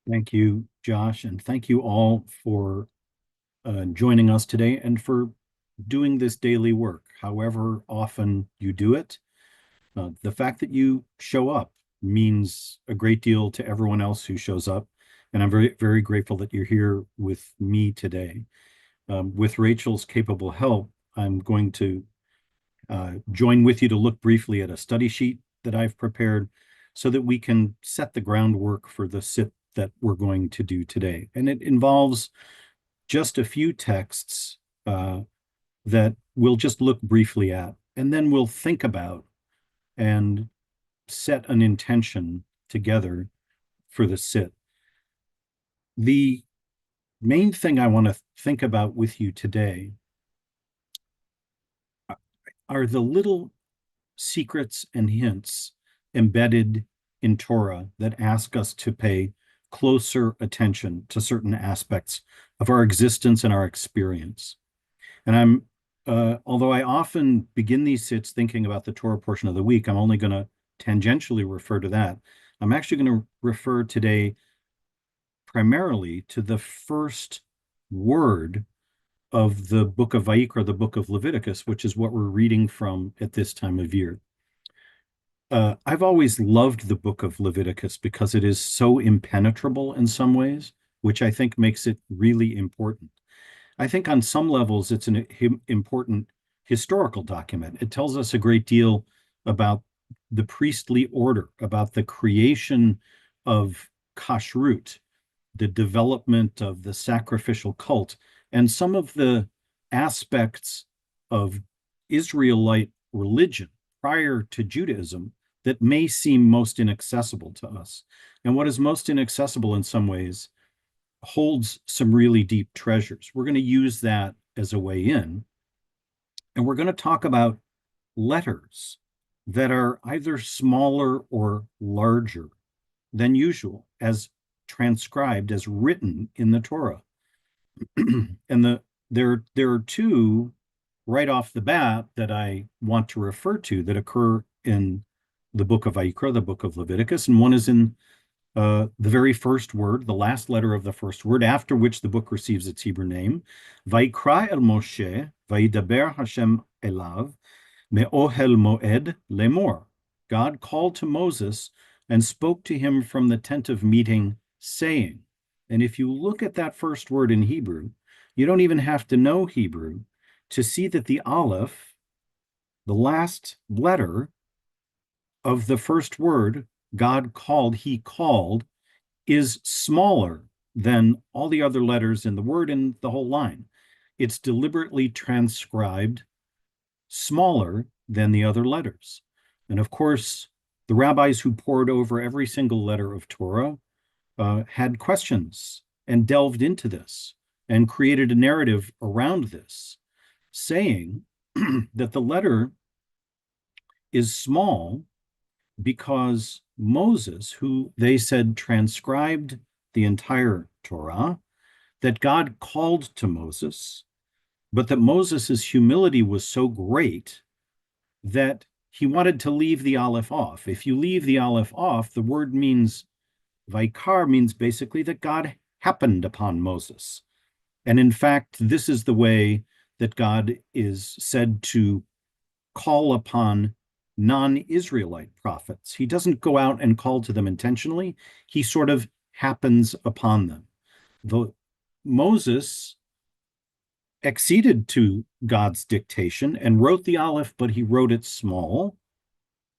Thank you, Josh, and thank you all for joining us today and for doing this daily work, however often you do it. The fact that you show up means a great deal to everyone else who shows up, and I'm very, very grateful that you're here with me today. With Rachel's capable help, I'm going to join with you to look briefly at a study sheet that I've prepared so that we can set the groundwork for the sit that we're going to do today. And it involves just a few texts that we'll just look briefly at, and then we'll think about and set an intention together for the sit. The main thing I want to think about with you today are the little secrets and hints embedded in Torah that ask us to pay closer attention to certain aspects of our existence and our experience. And although I often begin these sits thinking about the Torah portion of the week, I'm only going to tangentially refer to that. I'm actually going to refer today primarily to the first word of the book of Vayikra, the book of Leviticus, which is what we're reading from at this time of year. I've always loved the book of Leviticus because it is so impenetrable in some ways, which I think makes it really important. I think on some levels, it's an important historical document. It tells us a great deal about the priestly order, about the creation of kashrut, the development of the sacrificial cult, and some of the aspects of Israelite religion prior to Judaism that may seem most inaccessible to us. And what is most inaccessible in some ways holds some really deep treasures. We're going to use that as a way in. And we're going to talk about letters that are either smaller or larger than usual, as transcribed, as written in the Torah. And there are two right off the bat that I want to refer to that occur in the book of Vayikra, the book of Leviticus, and one is in the very first word, the last letter of the first word, after which the book receives its Hebrew name. Vayikra el Moshe, Vayidaber Hashem elav, me'ohel moed lemor. God called to Moses and spoke to him from the tent of meeting, saying. And if you look at that first word in Hebrew, you don't even have to know Hebrew to see that the Aleph, the last letter of the first word, God called, he called, is smaller than all the other letters in the word and the whole line. It's deliberately transcribed smaller than the other letters. And of course, the rabbis who pored over every single letter of Torah had questions and delved into this and created a narrative around this, saying that the letter is small because Moses, who they said transcribed the entire Torah, that God called to Moses, but that Moses's humility was so great that he wanted to leave the Aleph off. If you leave the Aleph off, the word means, Vaikar means basically that God happened upon Moses. And in fact, this is the way that God is said to call upon non-Israelite prophets. He doesn't go out and call to them intentionally. He sort of happens upon them. Moses acceded to God's dictation and wrote the Aleph, but he wrote it small,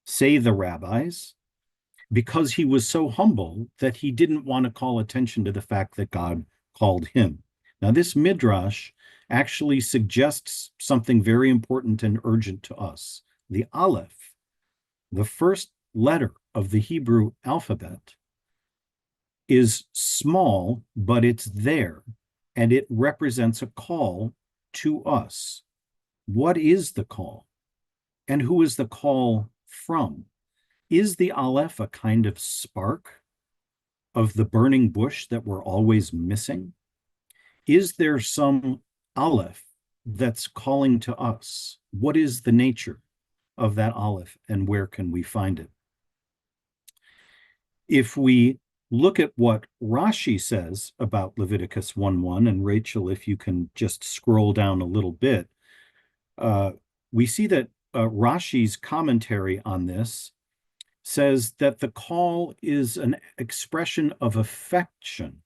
say the rabbis, because he was so humble that he didn't want to call attention to the fact that God called him. Now, this midrash actually suggests something very important and urgent to us. The Aleph, the first letter of the Hebrew alphabet, is small, but it's there, and it represents a call to us. What is the call? And who is the call from? Is the Aleph a kind of spark of the burning bush that we're always missing? Is there some Aleph that's calling to us? What is the nature of that Aleph, and where can we find it? If we look at what Rashi says about Leviticus 1:1, and Rachel, if you can just scroll down a little bit, we see that Rashi's commentary on this says that the call is an expression of affection,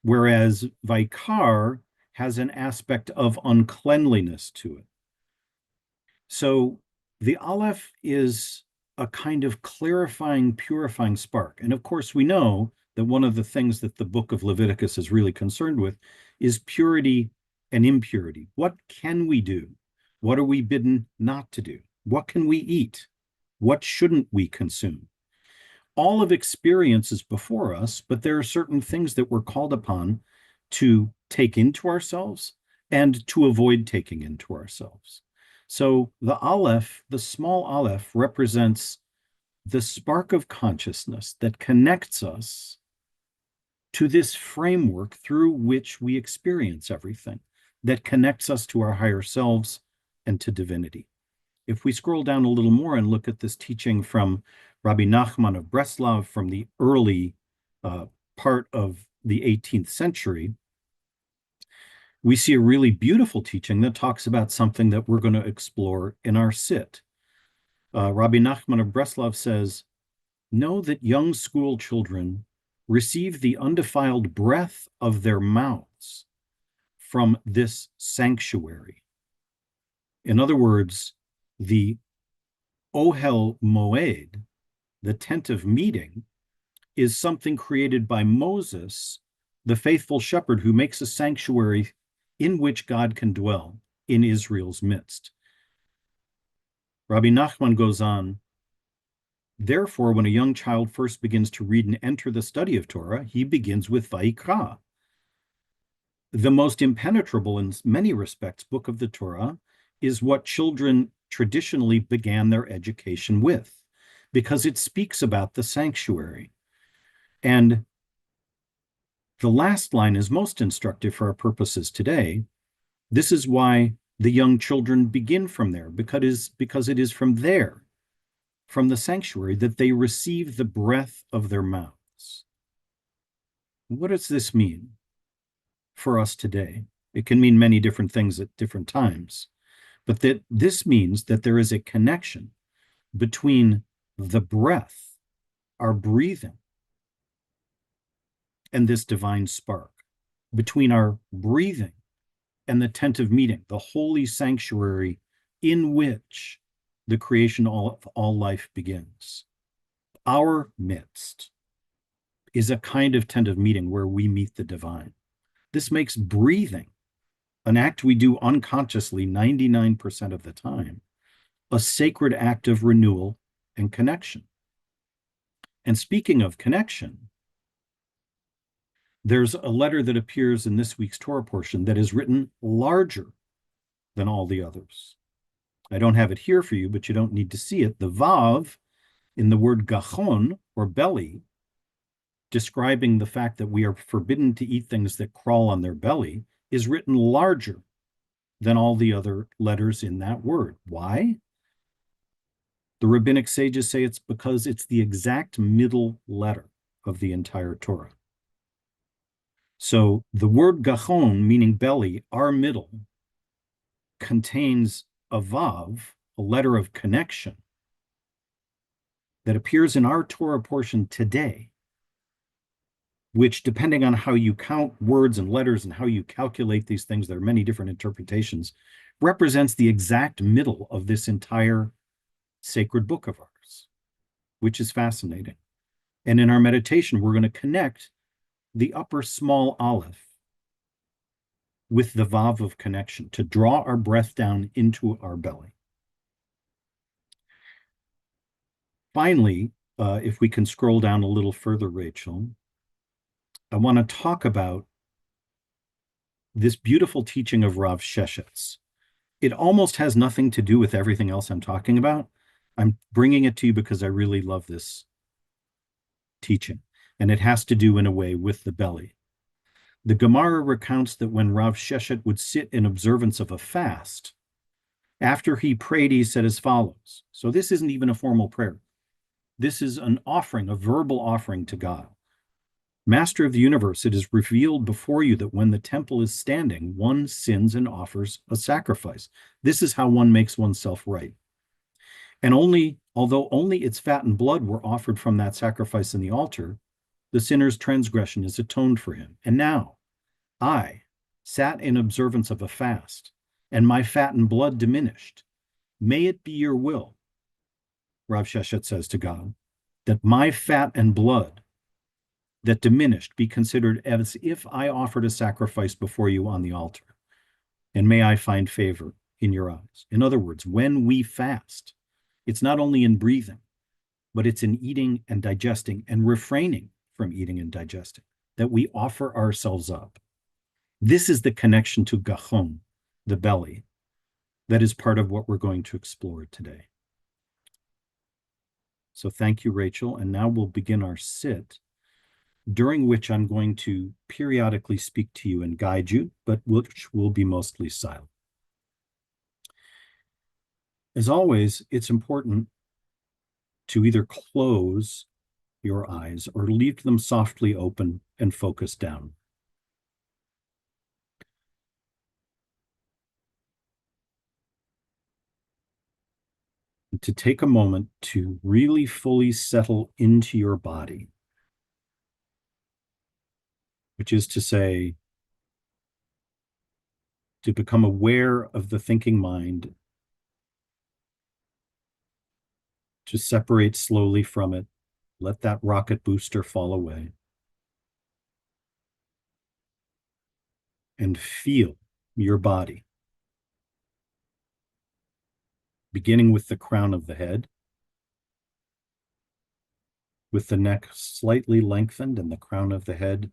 whereas Vaikar has an aspect of uncleanliness to it. So the Aleph is a kind of clarifying, purifying spark. And of course, we know that one of the things that the book of Leviticus is really concerned with is purity and impurity. What can we do? What are we bidden not to do? What can we eat? What shouldn't we consume? All of experience is before us, but there are certain things that we're called upon to take into ourselves and to avoid taking into ourselves. So the Aleph, the small Aleph, represents the spark of consciousness that connects us to this framework through which we experience everything, that connects us to our higher selves and to divinity. If we scroll down a little more and look at this teaching from Rabbi Nachman of Breslov from the early part of the 18th century, we see a really beautiful teaching that talks about something that we're going to explore in our sit. Rabbi Nachman of Breslov says, "Know that young school children receive the undefiled breath of their mouths from this sanctuary." In other words, the Ohel Moed, the tent of meeting, is something created by Moses, the faithful shepherd who makes a sanctuary in which God can dwell in Israel's midst. Rabbi Nachman goes on, "Therefore, when a young child first begins to read and enter the study of Torah, he begins with Vayikra, the most impenetrable in many respects book of the Torah, is what children traditionally began their education with, because it speaks about the sanctuary. And the last line is most instructive for our purposes today. This is why the young children begin from there, because it is from there, from the sanctuary, that they receive the breath of their mouths." What does this mean for us today? It can mean many different things at different times, but that this means that there is a connection between the breath, our breathing, and this divine spark, between our breathing and the tent of meeting, the holy sanctuary in which the creation of all life begins. Our midst is a kind of tent of meeting where we meet the divine. This makes breathing, an act we do unconsciously 99% of the time, a sacred act of renewal and connection. And speaking of connection, there's a letter that appears in this week's Torah portion that is written larger than all the others. I don't have it here for you, but you don't need to see it. The Vav in the word gachon, or belly, describing the fact that we are forbidden to eat things that crawl on their belly, is written larger than all the other letters in that word. Why? The rabbinic sages say it's because it's the exact middle letter of the entire Torah. So the word gachon, meaning belly, our middle, contains a vav, a letter of connection, that appears in our Torah portion today, which, depending on how you count words and letters and how you calculate these things, there are many different interpretations, represents the exact middle of this entire sacred book of ours, which is fascinating. And in our meditation, we're going to connect the upper small aleph with the vav of connection to draw our breath down into our belly. Finally, if we can scroll down a little further, Rachel, I want to talk about this beautiful teaching of Rav Sheshet's. It almost has nothing to do with everything else I'm talking about. I'm bringing it to you because I really love this teaching, and it has to do in a way with the belly. The Gemara recounts that when Rav Sheshet would sit in observance of a fast, after he prayed, he said as follows. So this isn't even a formal prayer. This is an offering, a verbal offering to God. Master of the universe, it is revealed before you that when the temple is standing, one sins and offers a sacrifice. This is how one makes oneself right. And although only its fat and blood were offered from that sacrifice in the altar, the sinner's transgression is atoned for him. And now, I sat in observance of a fast, and my fat and blood diminished. May it be your will, Rav Sheshet says to God, that my fat and blood that diminished be considered as if I offered a sacrifice before you on the altar. And may I find favor in your eyes. In other words, when we fast, it's not only in breathing, but it's in eating and digesting and refraining from eating and digesting that we offer ourselves up. This is the connection to Gachon, the belly, that is part of what we're going to explore today. So thank you, Rachel. And now we'll begin our sit, during which I'm going to periodically speak to you and guide you, but which will be mostly silent. As always, it's important to either close your eyes or leave them softly open and focus down. To take a moment to really fully settle into your body, which is to say, to become aware of the thinking mind, to separate slowly from it, let that rocket booster fall away, and feel your body, beginning with the crown of the head, with the neck slightly lengthened and the crown of the head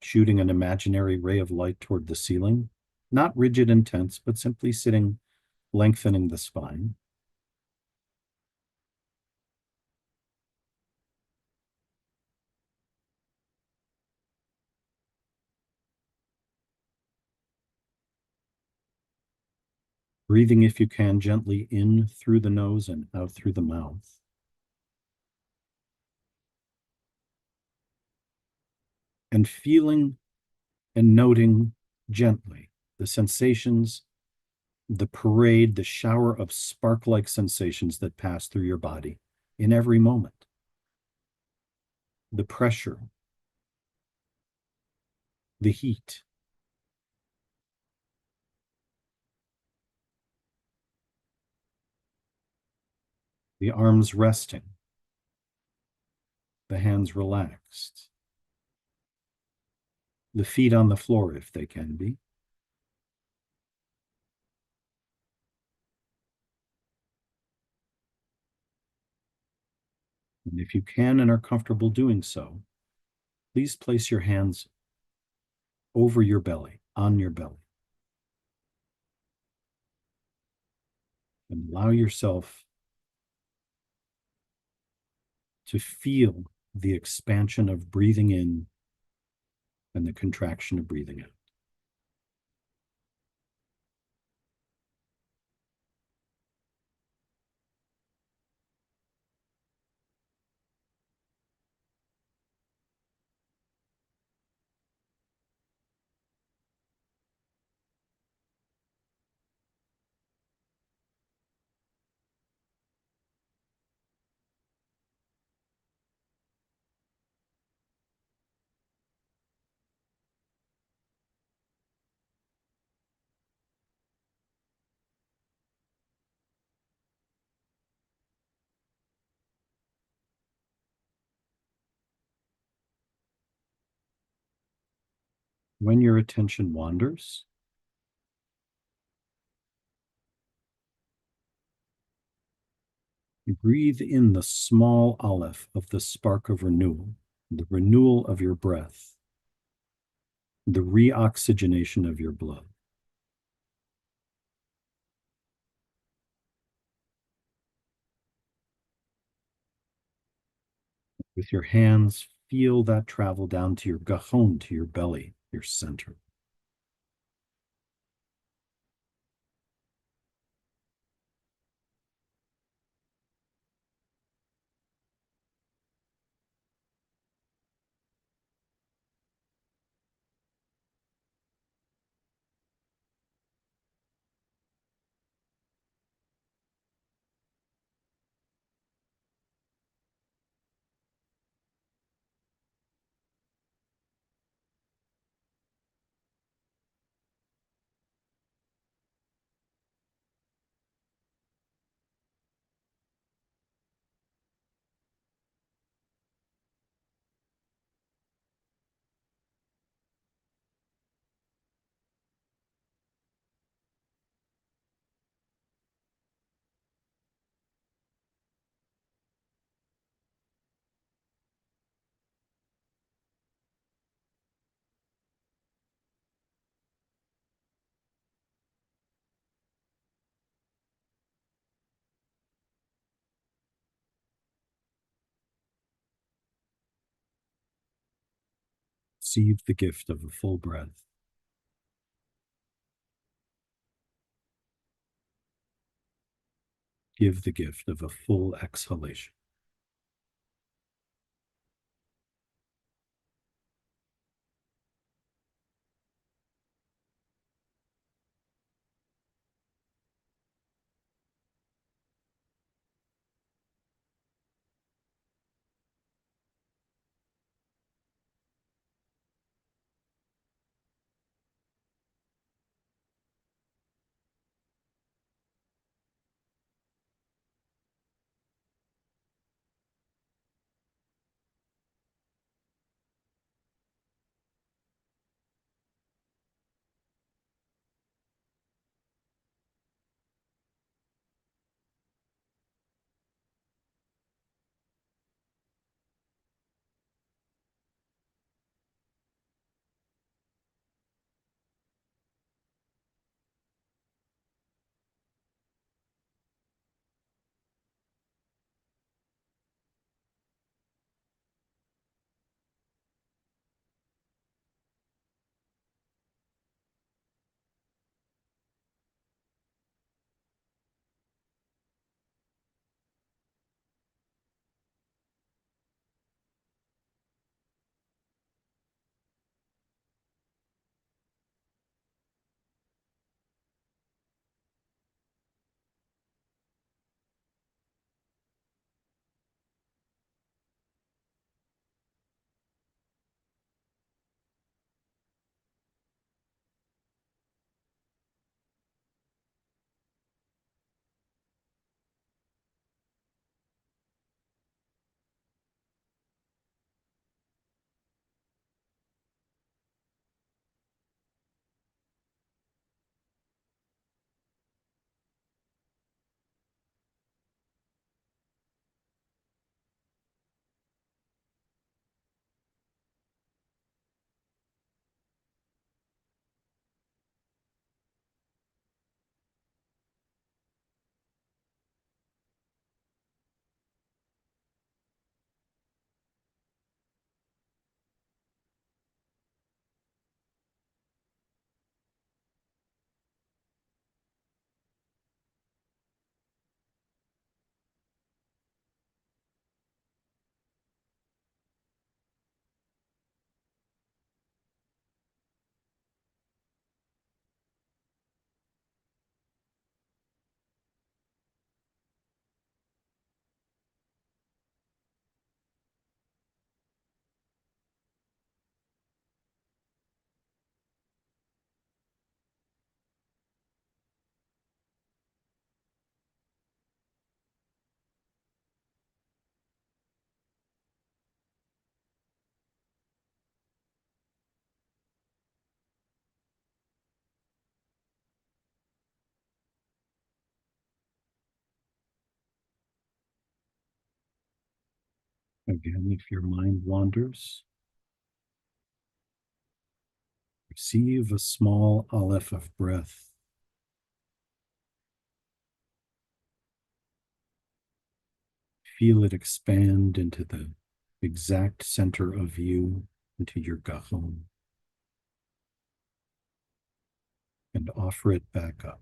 shooting an imaginary ray of light toward the ceiling, not rigid and tense, but simply sitting, lengthening the spine. Breathing, if you can, gently in through the nose and out through the mouth. And feeling and noting gently the sensations, the parade, the shower of spark-like sensations that pass through your body in every moment. The pressure, the heat, the arms resting, the hands relaxed, the feet on the floor if they can be. And if you can and are comfortable doing so, please place your hands over your belly, on your belly. And allow yourself to feel the expansion of breathing in and the contraction of breathing out. When your attention wanders, breathe in the small aleph of the spark of renewal, the renewal of your breath, the reoxygenation of your blood. With your hands, feel that travel down to your gachon, to your belly, your center. Receive the gift of a full breath. Give the gift of a full exhalation. Again, if your mind wanders, receive a small aleph of breath. Feel it expand into the exact center of you, into your gachon, and offer it back up.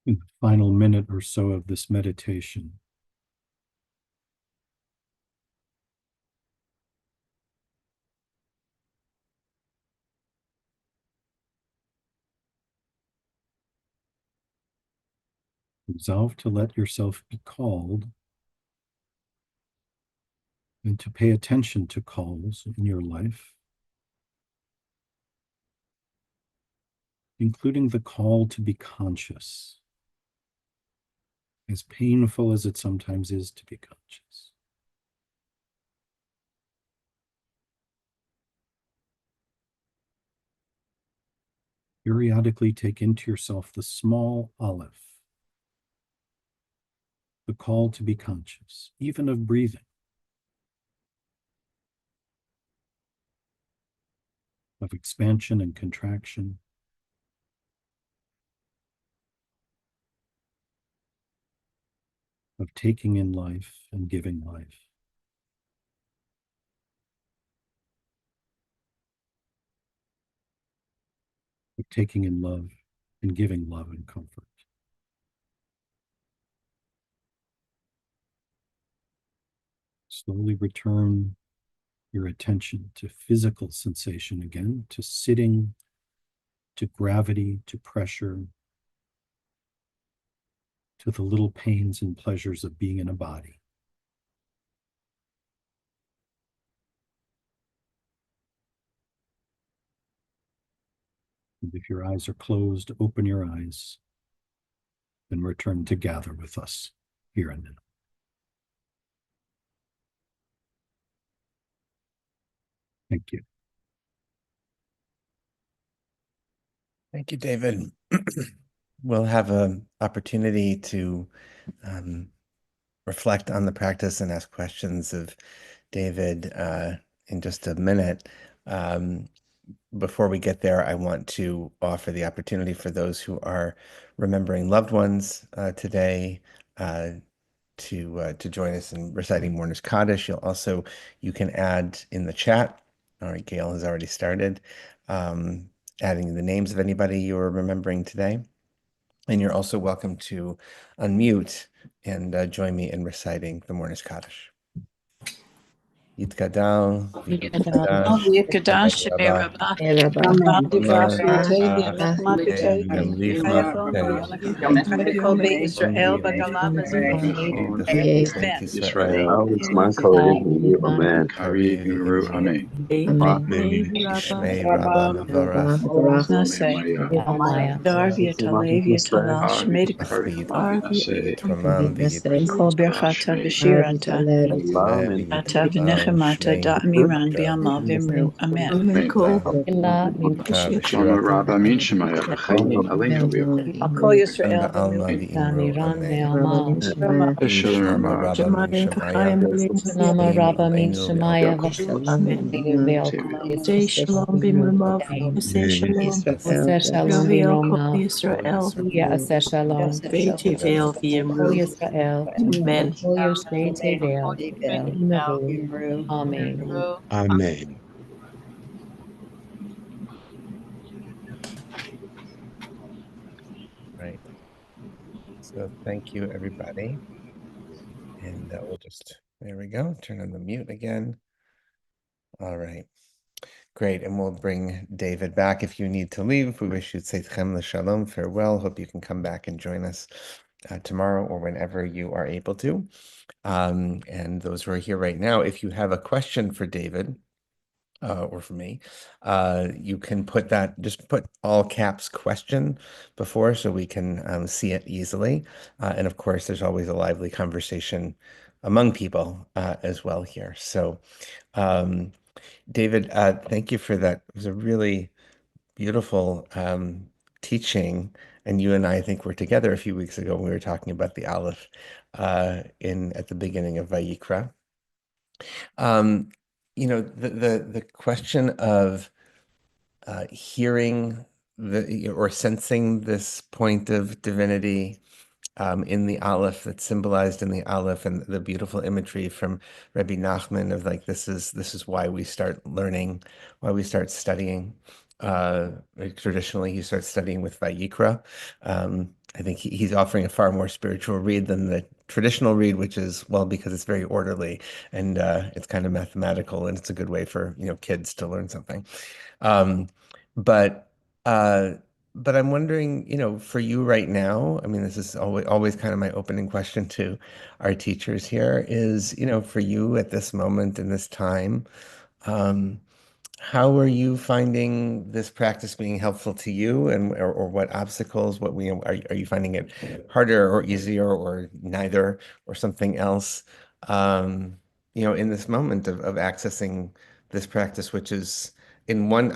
In the final minute or so of this meditation, resolve to let yourself be called and to pay attention to calls in your life, including the call to be conscious, as painful as it sometimes is to be conscious. Periodically take into yourself the small aleph, the call to be conscious, even of breathing, of expansion and contraction, of taking in life and giving life, of taking in love and giving love and comfort. Slowly return your attention to physical sensation again, to sitting, to gravity, to pressure, to the little pains and pleasures of being in a body. And if your eyes are closed, open your eyes and return to gather with us here and now. Thank you. Thank you, David. We'll have an opportunity to reflect on the practice and ask questions of David in just a minute. Before we get there, I want to offer the opportunity for those who are remembering loved ones today to join us in reciting Mourner's Kaddish. You can add in the chat. All right, Gail has already started adding the names of anybody you are remembering today. And you're also welcome to unmute and join me in reciting the Mourner's Kaddish. Yitkadal, Yikadash, Yikadash, Rabba, Rabba, Israel, Israel, Amen. Kari, Guru, Amen. Shmei Rabba Mavorach, Maya, Darvia Talevia Talash, Ramam Kol Berchata Bashirata, Ata V'nechemata Da'miran Bi'ama Vimru, Amen. Shama Rabba, Min Shemaya, V'chein, Aleinu, I'll call Yisrael Alma V'imru, Amen. Shalom Rabba, Lama Rabba Min Shemaya Say shalom b'mrumav, say shalom, Aser Shalom Gabriel kol Bimroma, Yisrael, Aser Shalom, Veit Vel Kol v'yimru, Yisrael, Amen. Kol Yoshei Tevel, Imeru, Amen. Amen. Right. So thank you, everybody. And there we go, turn on the mute again. All right, great. And we'll bring David back if you need to leave. We wish you Tzeitchem L'Shalom, farewell. Hope you can come back and join us tomorrow or whenever you are able to. And those who are here right now, if you have a question for David, or for me, you can just put all caps question before so we can see it easily. And of course, there's always a lively conversation among people as well here. So, David, thank you for that. It was a really beautiful teaching. And you and I think were together a few weeks ago when we were talking about the Aleph at the beginning of Vayikra. The question of hearing or sensing this point of divinity in the Aleph that's symbolized in the Aleph, and the beautiful imagery from Rabbi Nachman of like this is why we start learning, why we start studying. Traditionally, you start studying with Vayikra, I think he's offering a far more spiritual read than the traditional read, which is, well, because it's very orderly and it's kind of mathematical, and it's a good way for, kids to learn something. Um, but uh, but I'm wondering, for you right now, I mean, this is always kind of my opening question to our teachers here is, for you at this moment in this time, um, how are you finding this practice being helpful to you, and or what obstacles, what we are you finding it harder or easier or neither or something else, in this moment of accessing this practice, which is in one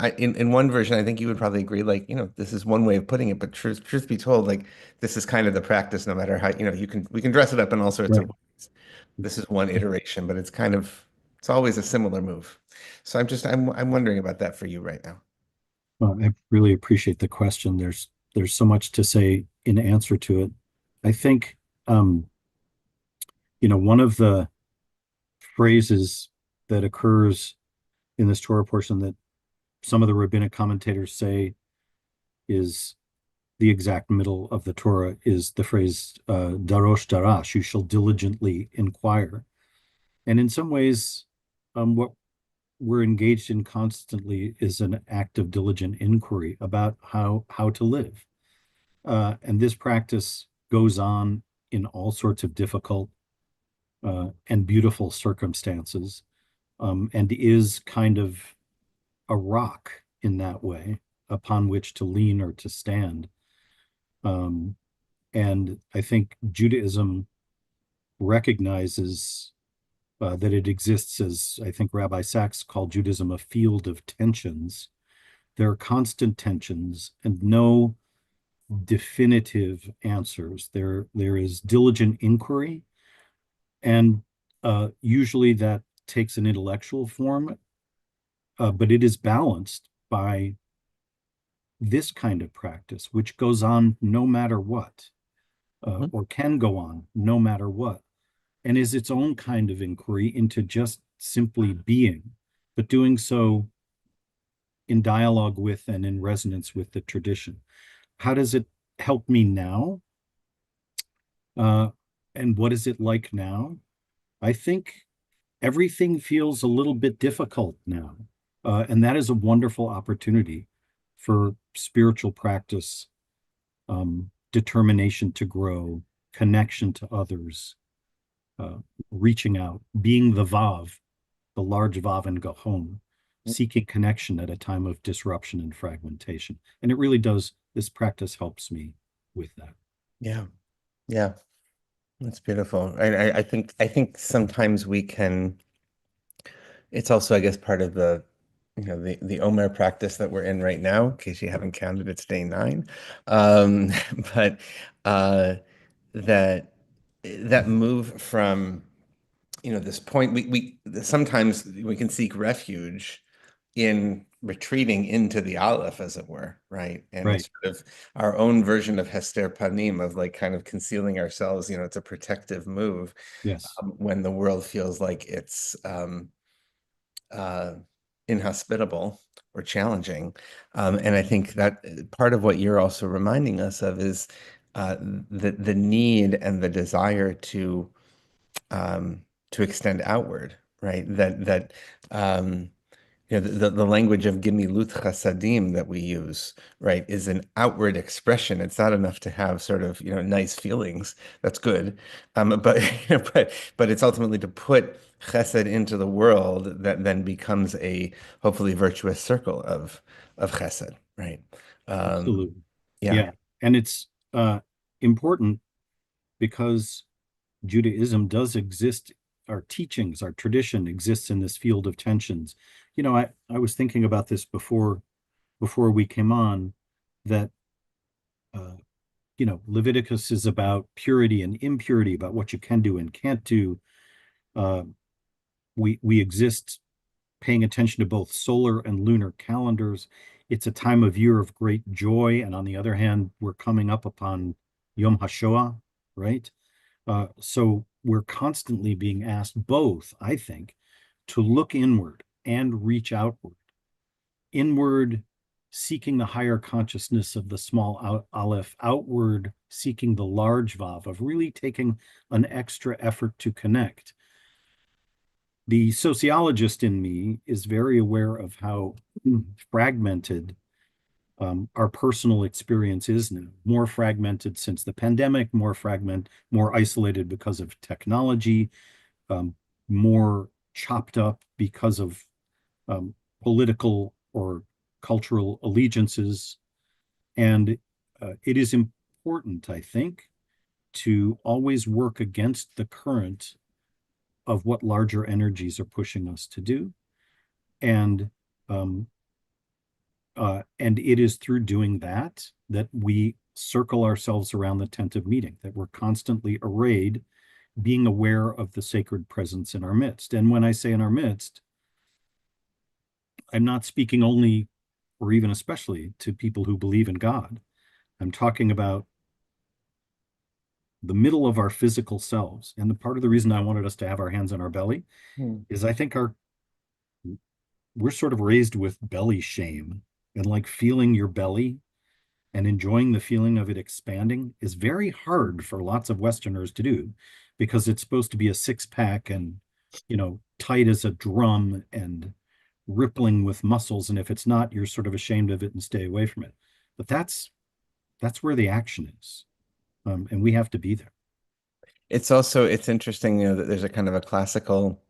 version, I think you would probably agree, like, this is one way of putting it, but truth be told, like, this is kind of the practice, no matter how, we can dress it up in all sorts of Right. ways. This is one iteration, but it's always a similar move. So I'm wondering about that for you right now. Well, I really appreciate the question. There's so much to say in answer to it. I think one of the phrases that occurs in this Torah portion that some of the rabbinic commentators say is the exact middle of the Torah is the phrase darosh darash, you shall diligently inquire. And in some ways, what we're engaged in constantly is an act of diligent inquiry about how to live. And this practice goes on in all sorts of difficult and beautiful circumstances, and is kind of a rock in that way upon which to lean or to stand. Um, and I think Judaism recognizes that it exists, as I think Rabbi Sachs called Judaism, a field of tensions. There are constant tensions and no definitive answers. There is diligent inquiry, and usually that takes an intellectual form, but it is balanced by this kind of practice, which goes on no matter what, or can go on no matter what, and is its own kind of inquiry into just simply being, but doing so in dialogue with and in resonance with the tradition. How does it help me now? And what is it like now? I think everything feels a little bit difficult now. And that is a wonderful opportunity for spiritual practice, determination to grow, connection to others, reaching out, being the Vav, the large Vav and Gahom, seeking connection at a time of disruption and fragmentation. And it really does, this practice helps me with that. Yeah. Yeah. That's beautiful. I think sometimes we can, it's also, I guess, part of the Omer practice that we're in right now, in case you haven't counted, it's day 9. Um, but that that move from, this point, we sometimes we can seek refuge in retreating into the Aleph, as it were, right? And Right. sort of our own version of Hester Panim, of like kind of concealing ourselves, it's a protective move, Yes. when the world feels like it's uh, inhospitable or challenging. And I think that part of what you're also reminding us of is the need and the desire to extend outward, right? That the language of gimilut chasadim that we use, right, is an outward expression. It's not enough to have sort of, nice feelings. That's good. But but it's ultimately to put chesed into the world that then becomes a hopefully virtuous circle of chesed, right? Absolutely. Yeah. Yeah. And it's important because Judaism does exist, our teachings, our tradition exists in this field of tensions. I was thinking about this before we came on, that uh, Leviticus is about purity and impurity, about what you can do and can't do. Uh, we exist paying attention to both solar and lunar calendars. It's a time of year of great joy, and on the other hand, we're coming up upon Yom HaShoah, right? So we're constantly being asked both, I think, to look inward and reach outward. Inward, seeking the higher consciousness of the small aleph, outward seeking the large vav, of really taking an extra effort to connect. The sociologist in me is very aware of how fragmented our personal experience is now. More fragmented since the pandemic, more isolated because of technology, more chopped up because of political or cultural allegiances. And it is important, I think, to always work against the current of what larger energies are pushing us to do. And it is through doing that that we circle ourselves around the tent of meeting, that we're constantly arrayed, being aware of the sacred presence in our midst. And when I say in our midst, I'm not speaking only or even especially to people who believe in God. I'm talking about the middle of our physical selves. And the part of the reason I wanted us to have our hands on our belly is I think we're sort of raised with belly shame, and like feeling your belly and enjoying the feeling of it expanding is very hard for lots of Westerners to do, because it's supposed to be a six-pack and, tight as a drum and rippling with muscles. And if it's not, you're sort of ashamed of it and stay away from it. But that's where the action is. And we have to be there. It's interesting, that there's a kind of a classical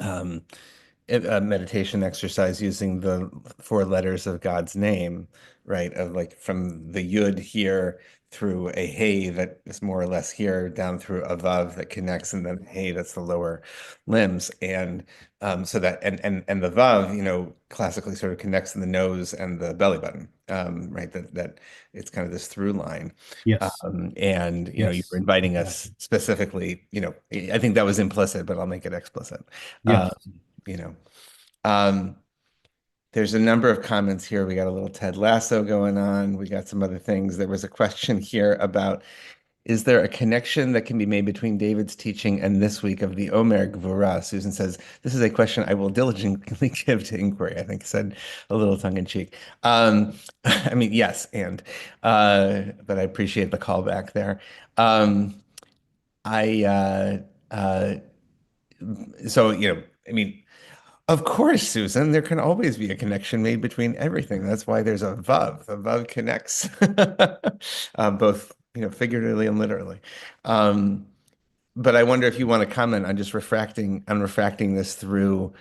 a meditation exercise using the four letters of God's name, right? Of like from the Yud here through a Hey that is more or less here, down through a Vav that connects, and then Hey that's the lower limbs. And so that and the Vav, classically sort of connects in the nose and the belly button, right? That it's kind of this through line. Yes. And you were inviting us specifically, I think that was implicit, but I'll make it explicit. Yes. There's a number of comments here. We got a little Ted Lasso going on. We got some other things. There was a question here about, is there a connection that can be made between David's teaching and this week of the Omer Gvura? Susan says, this is a question I will diligently give to inquiry. I think said a little tongue in cheek. I mean, yes, but I appreciate the callback there. Of course, Susan, there can always be a connection made between everything. That's why there's a Vav. A Vav connects both, figuratively and literally. But I wonder if you want to comment on just refracting this through,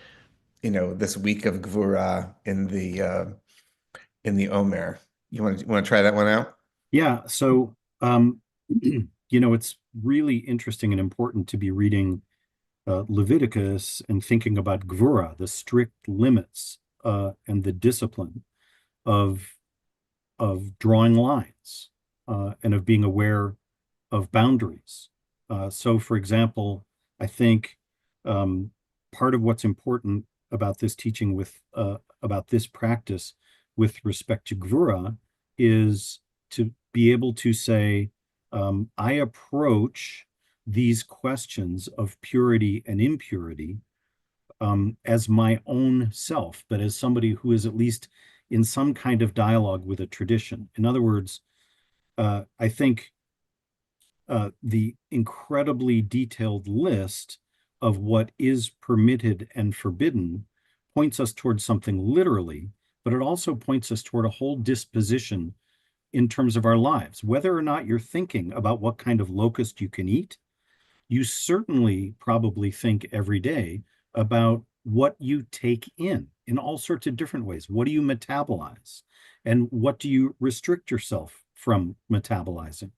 this week of Gvura in the Omer. You want to try that one out? Yeah. So, it's really interesting and important to be reading Leviticus and thinking about Gvura, the strict limits and the discipline of drawing lines and of being aware of boundaries. So, for example, I think part of what's important about this teaching about this practice with respect to Gvura is to be able to say, I approach these questions of purity and impurity as my own self, but as somebody who is at least in some kind of dialogue with a tradition. In other words, I think the incredibly detailed list of what is permitted and forbidden points us towards something literally, but it also points us toward a whole disposition in terms of our lives. Whether or not you're thinking about what kind of locust you can eat, you certainly probably think every day about what you take in all sorts of different ways. What do you metabolize? And what do you restrict yourself from metabolizing?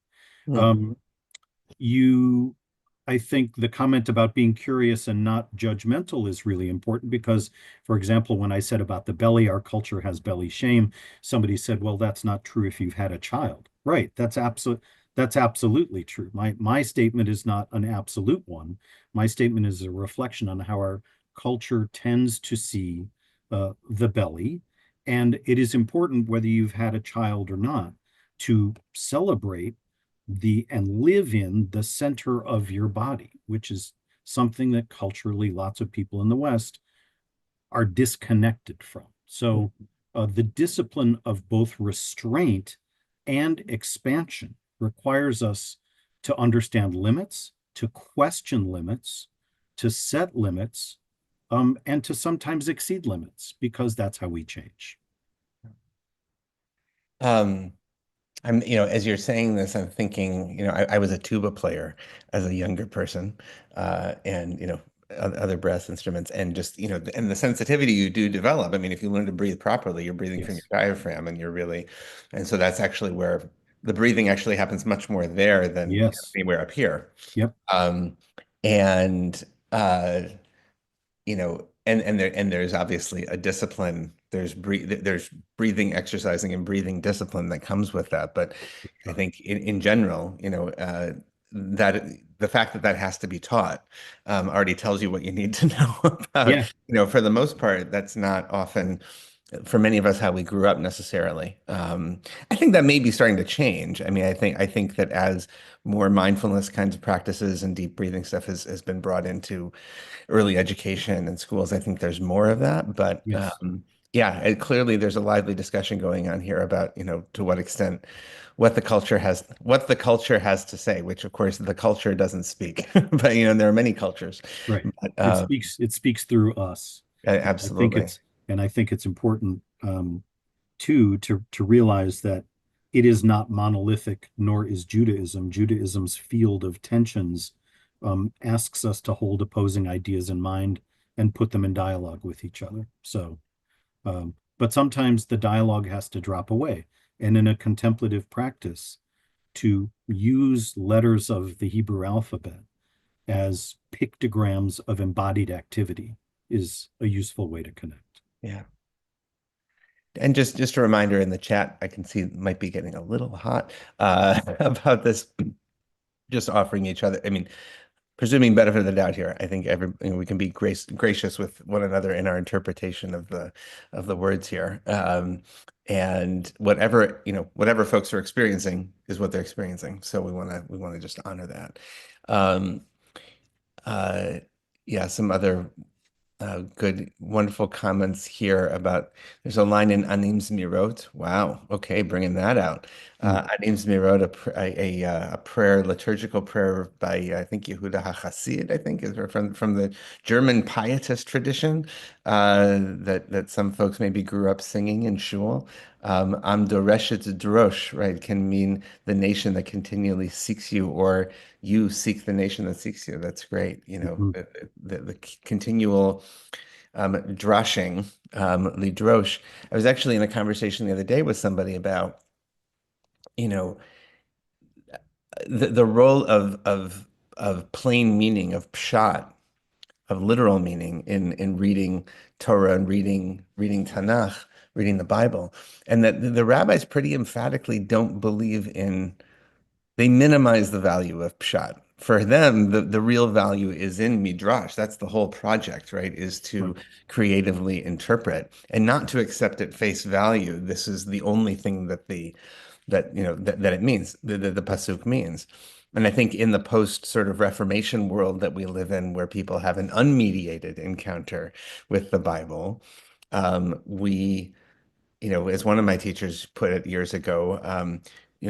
I think the comment about being curious and not judgmental is really important because, for example, when I said about the belly, our culture has belly shame, somebody said, well, that's not true if you've had a child. Right. That's absolutely true. My statement is not an absolute one. My statement is a reflection on how our culture tends to see the belly. And it is important, whether you've had a child or not, to celebrate and live in the center of your body, which is something that culturally lots of people in the West are disconnected from. So The discipline of both restraint and expansion requires us to understand limits, to question limits, to set limits, and to sometimes exceed limits, because that's how we change. As you're saying this, I'm thinking, I was a tuba player as a younger person, and, other brass instruments, and just, and the sensitivity you do develop. I mean, if you learn to breathe properly, you're breathing from your diaphragm, and and so that's actually where the breathing actually happens much more there than Yes. anywhere up here. Yep. And there's obviously a discipline. There's breathing, exercising, and breathing discipline that comes with that. But I think in general, that the fact that that has to be taught already tells you what you need to know about. Yeah. For the most part, that's not often for many of us how we grew up necessarily. I think that may be starting to change. I mean, I think that as more mindfulness kinds of practices and deep breathing stuff has been brought into early education and schools, I think there's more of that. But Yes. yeah, clearly there's a lively discussion going on here about, to what extent what the culture has to say, which of course the culture doesn't speak, but there are many cultures. Right. But, It speaks through us. absolutely. I think it's important too to realize that it is not monolithic, nor is Judaism. Judaism's field of tensions asks us to hold opposing ideas in mind and put them in dialogue with each other. So, but sometimes the dialogue has to drop away. And in a contemplative practice, to use letters of the Hebrew alphabet as pictograms of embodied activity is a useful way to connect. Yeah. And just a reminder in the chat, I can see it might be getting a little hot about this, just offering each other. I mean, presuming benefit of the doubt here, I think we can be gracious with one another in our interpretation of the words here. And whatever folks are experiencing is what they're experiencing. So we want to just honor that. Yeah, some other good, wonderful comments here about, there's a line in Anim Zmirot. Wow. Okay, bringing that out. Anim Zmirot, a prayer, liturgical prayer by, I think, Yehuda HaChassid, I think, is from the German pietist tradition that some folks maybe grew up singing in shul. Am Doreshet Drosh, right, can mean the nation that continually seeks you, or you seek the nation that seeks you. That's great. The continual droshing, lidrosh. I was actually in a conversation the other day with somebody about, the role of plain meaning, of pshat, of literal meaning in reading Torah and reading Tanakh, reading the Bible, and that the rabbis pretty emphatically don't believe in. They minimize the value of pshat. For them, the real value is in midrash. That's the whole project, right? Is to creatively interpret and not to accept at face value. This is the only thing that it means, the pasuk means. And I think in the post sort of Reformation world that we live in, where people have an unmediated encounter with the Bible, we, as one of my teachers put it years ago,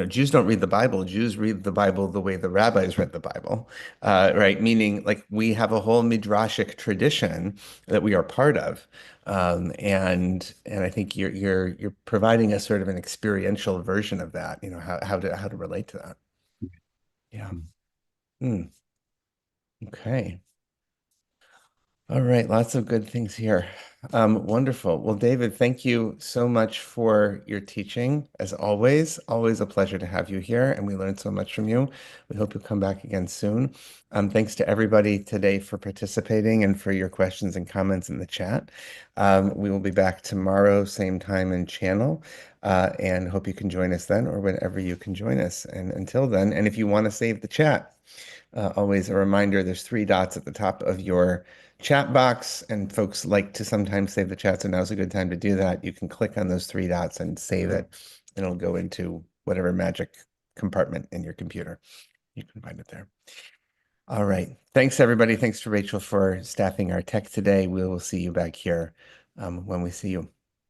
Jews don't read the Bible. Jews read the Bible the way the rabbis read the Bible, right? Meaning, like, we have a whole midrashic tradition that we are part of, and I think you're providing a sort of an experiential version of that. How to relate to that. Yeah. Okay. All right, lots of good things here. Wonderful. Well, David, thank you so much for your teaching. As always a pleasure to have you here, and we learned so much from you. We hope you'll come back again soon. Thanks to everybody today for participating and for your questions and comments in the chat. We will be back tomorrow, same time and channel, and hope you can join us then, or whenever you can join us. And until then, and if you want to save the chat, always a reminder, there's 3 dots at the top of your chat box, and folks like to sometimes save the chat, so now's a good time to do that. You can click on those 3 dots and save it, and it'll go into whatever magic compartment in your computer. You can find it there. All right. Thanks, everybody. Thanks to Rachel for staffing our tech today. We will see you back here when we see you.